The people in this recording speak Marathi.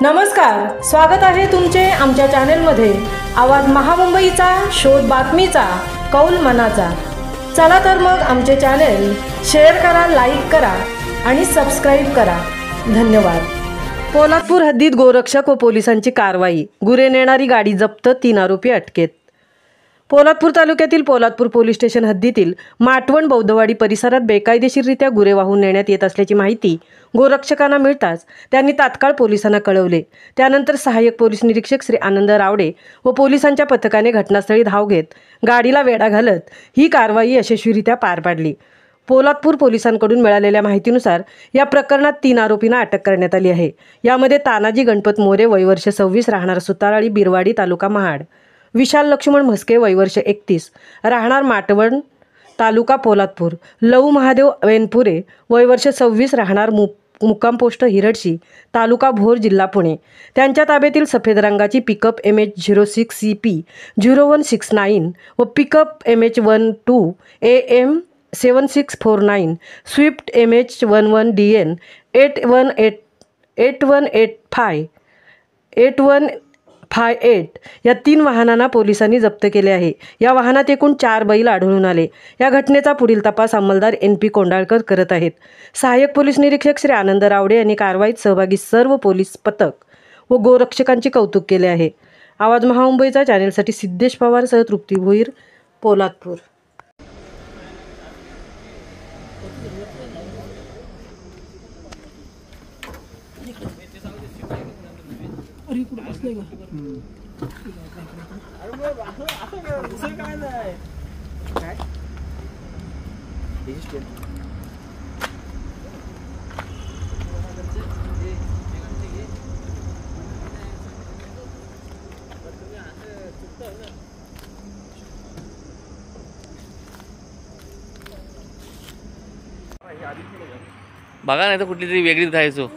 नमस्कार, स्वागत आहे तुमचे आमच्या चॅनेलमध्ये। आवाज महामुंबईचा, शोध बातमीचा, कौल मनाचा। चला तर मग आमचे चॅनेल शेअर करा, लाईक करा आणि सबस्क्राइब करा। धन्यवाद। पोलादपूर हद्दीत गोरक्षक व पोलिसांची कारवाई। गुरे नेणारी गाडी जप्त, 3 आरोपी अटकेत। पोलादपूर तालुक्यातील पोलादपूर पोलीस स्टेशन हद्दीतील माटवण बौद्धवाडी परिसरात बेकायदेशीररित्या गुरे वाहून नेण्यात येत असल्याची माहिती गोरक्षकांना मिळताच त्यांनी तात्काळ पोलिसांना कळवले। त्यानंतर सहाय्यक पोलीस निरीक्षक श्री आनंद रावडे व पोलिसांच्या पथकाने घटनास्थळी धाव घेत गाडीला वेढा घालत ही कारवाई यशस्वीरित्या पार पाडली। पोलादपूर पोलिसांकडून मिळालेल्या माहितीनुसार या प्रकरणात 3 आरोपींना अटक करण्यात आली आहे। यामध्ये तानाजी गणपत मोरे वय वर्ष 26 राहणार सुताराळी बिरवाडी तालुका महाड, विशाल लक्ष्मण म्हस्के वय वर्ष 31 राहणार माटवण तालुका पोलादपूर, लऊ महादेव वेनपुरे वय वर्ष 26 राहणार मुक्काम पोस्ट हिरडशी तालुका भोर जिल्हा पुणे। त्यांच्या ताब्यातील सफेद रंगाची पिकअप MH06 CP 0169 व pickup MH12 AM 7649, Swift MH11 DN 8185 या 3 वाहनांना पोलिसांनी जप्त केले आहे। या वाहनात एकूण 4 बैल आढळून आले। या घटनेचा पुढील तपास अंमलदार NP कोंडाळकर करत आहेत। सहाय्यक पोलीस निरीक्षक श्री आनंद रावडे यांनी कारवाईत सहभागी सर्व पोलीस पथक व गोरक्षकांचे कौतुक केले आहे। आवाज महामुंबईचा चॅनेलसाठी सिद्धेश पवार सह तृप्ती भोईर, पोलादपूर। अरे कुठे बसले का? काय नाही काय बघा नाही तर कुठली तरी वेगळीच खायचो।